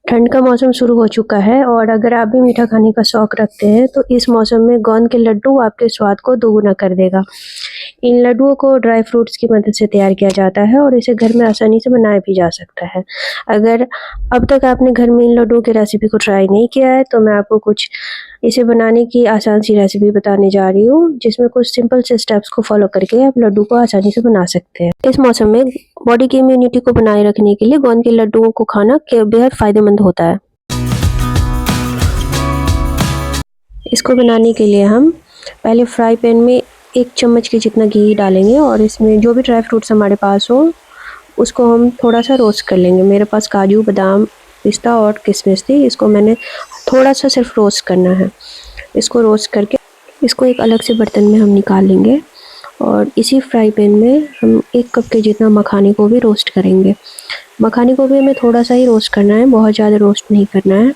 ठंड का मौसम शुरू हो चुका है और अगर आप भी मीठा खाने का शौक रखते हैं तो इस मौसम में गोंद के लड्डू आपके स्वाद को दोगुना कर देगा। इन लड्डुओं को ड्राई फ्रूट्स की मदद से तैयार किया जाता है और इसे घर में आसानी से बनाया भी जा सकता है। अगर अब तक आपने घर में इन लड्डुओं की रेसिपी को ट्राई नहीं किया है तो मैं आपको कुछ इसे बनाने की आसान सी रेसिपी बताने जा रही हूँ, जिसमें कुछ सिंपल से स्टेप्स को फॉलो करके आप लड्डू को आसानी से बना सकते हैं। इस मौसम में बॉडी की इम्यूनिटी को बनाए रखने के लिए गोंद के लड्डुओं को खाना बेहद फायदेमंद होता है। इसको बनाने के लिए हम पहले फ्राई पैन में 1 चम्मच के जितना घी डालेंगे और इसमें जो भी ड्राई फ्रूट्स हमारे पास हो उसको हम थोड़ा सा रोस्ट कर लेंगे। मेरे पास काजू, बादाम, पिस्ता और किशमिश थी। इसको मैंने थोड़ा सा सिर्फ रोस्ट करना है। इसको रोस्ट करके इसको एक अलग से बर्तन में हम निकाल लेंगे और इसी फ्राई पैन में हम 1 कप के जितना मखाने को भी रोस्ट करेंगे। मखाने को भी हमें थोड़ा सा ही रोस्ट करना है, बहुत ज़्यादा रोस्ट नहीं करना है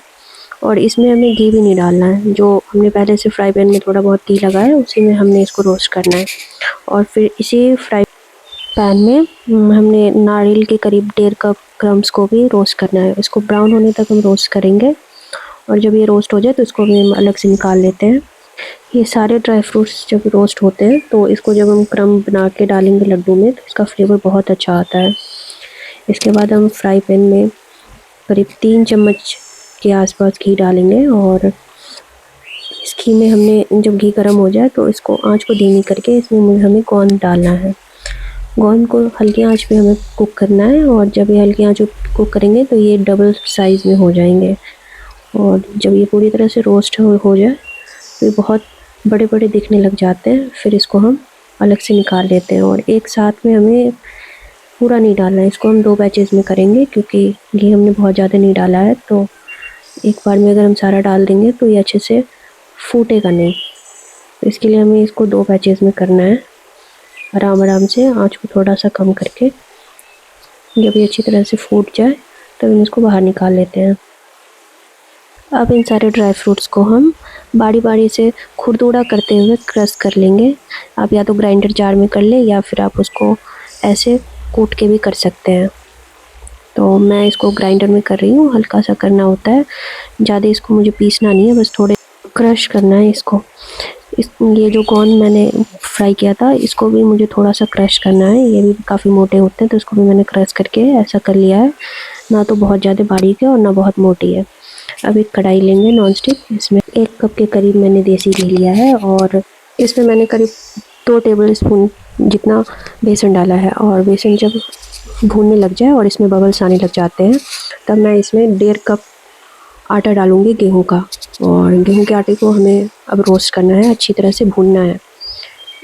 और इसमें हमें घी भी नहीं डालना है। जो हमने पहले से फ्राई पैन में थोड़ा बहुत घी लगाया है उसी में हमने इसको रोस्ट करना है और फिर इसी फ्राई पैन में हमने नारियल के करीब 1.5 कप क्रम्स को भी रोस्ट करना है। इसको ब्राउन होने तक हम रोस्ट करेंगे और जब ये रोस्ट हो जाए तो इसको भी हम अलग से निकाल लेते हैं। ये सारे ड्राई फ्रूट्स जब रोस्ट होते हैं तो इसको जब हम क्रम्ब बना के डालेंगे लड्डू में तो इसका फ्लेवर बहुत अच्छा आता है। इसके बाद हम फ्राई पैन में करीब 3 चम्मच के आसपास घी डालेंगे और इस घी में हमने जब घी गर्म हो जाए तो इसको आंच को धीमी करके इसमें हमें गोंद डालना है। गोंद को हल्की आंच पे हमें कुक करना है और जब ये हल्की आंच पे कुक करेंगे तो ये डबल साइज़ में हो जाएंगे और जब ये पूरी तरह से रोस्ट हो जाए तो ये बहुत बड़े बड़े दिखने लग जाते हैं। फिर इसको हम अलग से निकाल लेते हैं और एक साथ में हमें पूरा नहीं डालना है। इसको हम 2 बैचेज़ में करेंगे क्योंकि घी हमने बहुत ज़्यादा नहीं डाला है, तो एक बार में अगर हम सारा डाल देंगे तो ये अच्छे से फूटेगा नहीं। तो इसके लिए हमें इसको 2 बैचेज़ में करना है, आराम आराम से आंच को थोड़ा सा कम करके। जब ये अच्छी तरह से फूट जाए तब हम इसको बाहर निकाल लेते हैं। अब इन सारे ड्राई फ्रूट्स को हम बारी बारी से खुरदुरा करते हुए क्रश कर लेंगे। आप या तो ग्राइंडर जार में कर लें या फिर आप उसको ऐसे कूट के भी कर सकते हैं। तो मैं इसको ग्राइंडर में कर रही हूँ, हल्का सा करना होता है, ज़्यादा इसको मुझे पीसना नहीं है, बस थोड़े क्रश करना है इसको। ये जो गोंद मैंने फ्राई किया था इसको भी मुझे थोड़ा सा क्रश करना है। ये भी काफ़ी मोटे होते हैं तो इसको भी मैंने क्रश करके ऐसा कर लिया है। ना तो बहुत ज़्यादा बारीक है और ना बहुत मोटी है। अब एक कढ़ाई लेंगे नॉन स्टिक, इसमें 1 कप के करीब मैंने देसी घी लिया है और इसमें मैंने करीब 2 टेबल स्पून जितना बेसन डाला है और बेसन जब भूनने लग जाए और इसमें बबल्स आने लग जाते हैं तब मैं इसमें 1.5 कप आटा डालूँगी गेहूं का। और गेहूं के आटे को हमें अब रोस्ट करना है, अच्छी तरह से भूनना है।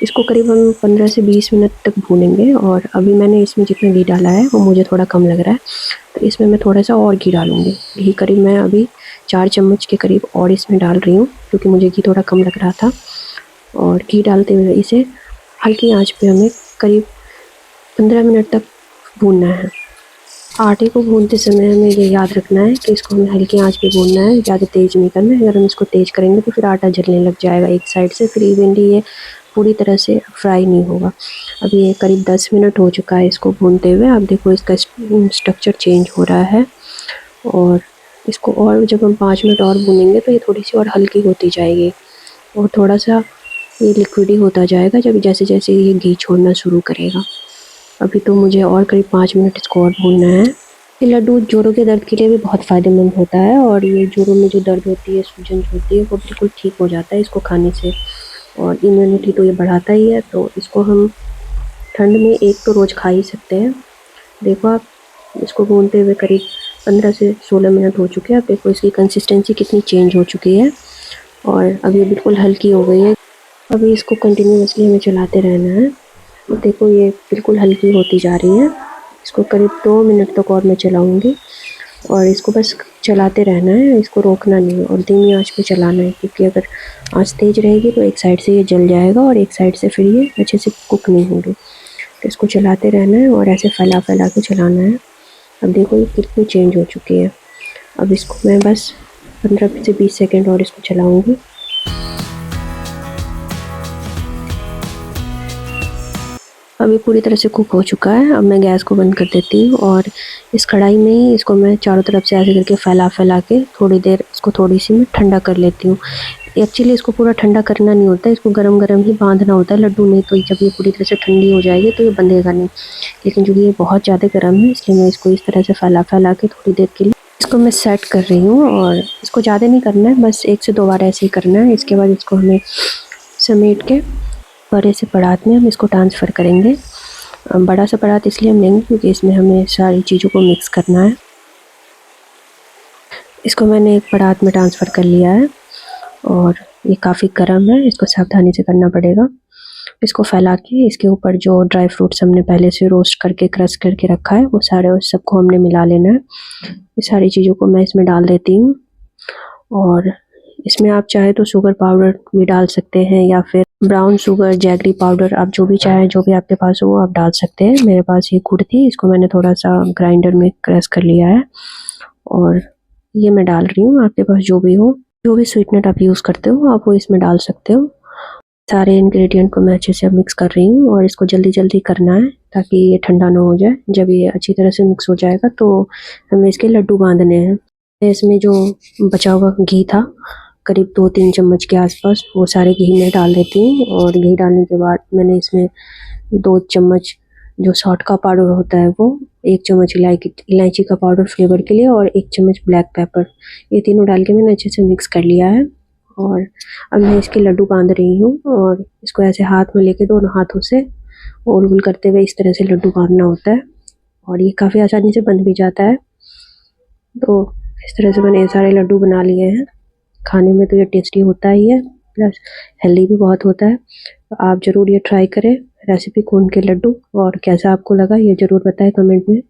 इसको करीब हम 15 से 20 मिनट तक भूनेंगे और अभी मैंने इसमें जितना घी डाला है वो मुझे थोड़ा कम लग रहा है, तो इसमें मैं थोड़ा सा और घी डालूँगी। घी करीब मैं अभी 4 चम्मच के करीब और इसमें डाल रही हूँ क्योंकि मुझे घी थोड़ा कम लग रहा था। और घी डालते हुए इसे हल्की आँच पे हमें करीब 15 मिनट तक भूनना है। आटे को भूनते समय हमें ये याद रखना है कि इसको हमें हल्की आंच पे भूनना है, ज़्यादा तेज़ नहीं करना है। अगर हम इसको तेज़ करेंगे तो फिर आटा जलने लग जाएगा एक साइड से, फिर इवनली ये पूरी तरह से फ्राई नहीं होगा। अभी ये करीब 10 मिनट हो चुका है इसको भूनते हुए। आप देखो इसका स्ट्रक्चर चेंज हो रहा है और इसको और जब हम 5 मिनट और भूनेंगे तो ये थोड़ी सी और हल्की होती जाएगी और थोड़ा सा ये लिक्विडी होता जाएगा जब जैसे जैसे ये घी छोड़ना शुरू करेगा। अभी तो मुझे और करीब 5 मिनट इसको और भूनना है। ये लड्डू जोड़ों के दर्द के लिए भी बहुत फ़ायदेमंद होता है और ये जोड़ों में जो दर्द होती है, सूजन होती है, वो बिल्कुल ठीक हो जाता है इसको खाने से। और इम्यूनिटी तो ये बढ़ाता ही है, तो इसको हम ठंड में एक तो रोज़ खा ही सकते हैं। देखो आप इसको भूनते हुए करीब 15 से 16 मिनट हो चुके हैं। आप देखो इसकी कंसिस्टेंसी कितनी चेंज हो चुकी है और अब ये बिल्कुल हल्की हो गई है। अभी इसको कंटिन्यूअसली हमें चलाते रहना है। देखो ये बिल्कुल हल्की होती जा रही है। इसको करीब 2 मिनट तक और मैं चलाऊंगी और इसको बस चलाते रहना है, इसको रोकना नहीं है और धीमी आंच पे चलाना है क्योंकि अगर आंच तेज़ रहेगी तो एक साइड से ये जल जाएगा और एक साइड से फिर ये अच्छे से कुक नहीं होगी। तो इसको चलाते रहना है और ऐसे फैला फैला के चलाना है। अब देखो ये कितनी चेंज हो चुकी है। अब इसको मैं बस 15 से 20 सेकेंड और इसको चलाऊँगी। अभी पूरी तरह से कुक हो चुका है। अब मैं गैस को बंद कर देती हूँ और इस कढ़ाई में ही इसको मैं चारों तरफ से ऐसे करके फैला के थोड़ी देर इसको थोड़ी सी मैं ठंडा कर लेती हूँ। एक्चुअली इसको पूरा ठंडा करना नहीं होता है, इसको गरम-गरम ही बाँधना होता है लड्डू, नहीं तो जब ये पूरी तरह से ठंडी हो जाएगी तो ये बंधेगा नहीं। लेकिन चूँकि ये बहुत ज़्यादा गरम है, इसलिए मैं इसको इस तरह से फैला के थोड़ी देर के लिए इसको मैं सेट कर रही हूँ। और इसको ज़्यादा नहीं करना है, बस 1 से 2 बार ऐसे ही करना है। इसके बाद इसको हमें समेट के बड़े से परात में हम इसको ट्रांसफ़र करेंगे। बड़ा सा परात इसलिए हम लेंगे क्योंकि इसमें हमें सारी चीज़ों को मिक्स करना है। इसको मैंने एक परात में ट्रांसफ़र कर लिया है और ये काफ़ी गर्म है, इसको सावधानी से करना पड़ेगा। इसको फैला के इसके ऊपर जो ड्राई फ्रूट्स हमने पहले से रोस्ट करके क्रश करके रखा है, वो सारे उस सबको हमने मिला लेना है। ये सारी चीज़ों को मैं इसमें डाल देती हूँ और इसमें आप चाहे तो शुगर पाउडर भी डाल सकते हैं या फिर ब्राउन शुगर, जैगरी पाउडर, आप जो भी चाहें, जो भी आपके पास हो वो आप डाल सकते हैं। मेरे पास ये गुड़ थी, इसको मैंने थोड़ा-सा ग्राइंडर में क्रश कर लिया है और ये मैं डाल रही हूँ। आपके पास जो भी हो, जो भी स्वीटनर आप यूज़ करते हो, आप वो इसमें डाल सकते हो। सारे इंग्रेडिएंट को मैं अच्छे से अब मिक्स कर रही हूँ और इसको जल्दी-जल्दी करना है ताकि ये ठंडा ना हो जाए। जब ये अच्छी तरह से मिक्स हो जाएगा तो हमें इसके लड्डू बाँधने हैं। इसमें जो बचा हुआ घी था, करीब 2-3 चम्मच के आसपास, वो सारे घी में डाल देती हूँ और घी डालने के बाद मैंने इसमें 2 चम्मच जो सौंठ का पाउडर होता है वो, 1 चम्मच इलायची का पाउडर फ्लेवर के लिए और 1 चम्मच ब्लैक पेपर, ये तीनों डाल के मैंने अच्छे से मिक्स कर लिया है। और अब मैं इसके लड्डू बाँध रही हूँ और इसको ऐसे हाथ में लेके दोनों हाथों से गोल-गोल करते हुए इस तरह से लड्डू बाँधना होता है और ये काफ़ी आसानी से बन भी जाता है। तो इस तरह से मैंने ये सारे लड्डू बना लिए हैं। खाने में तो ये टेस्टी होता ही है, प्लस हेल्दी भी बहुत होता है। तो आप ज़रूर ये ट्राई करें रेसिपी कोन के लड्डू, और कैसा आपको लगा ये ज़रूर बताएँ कमेंट में।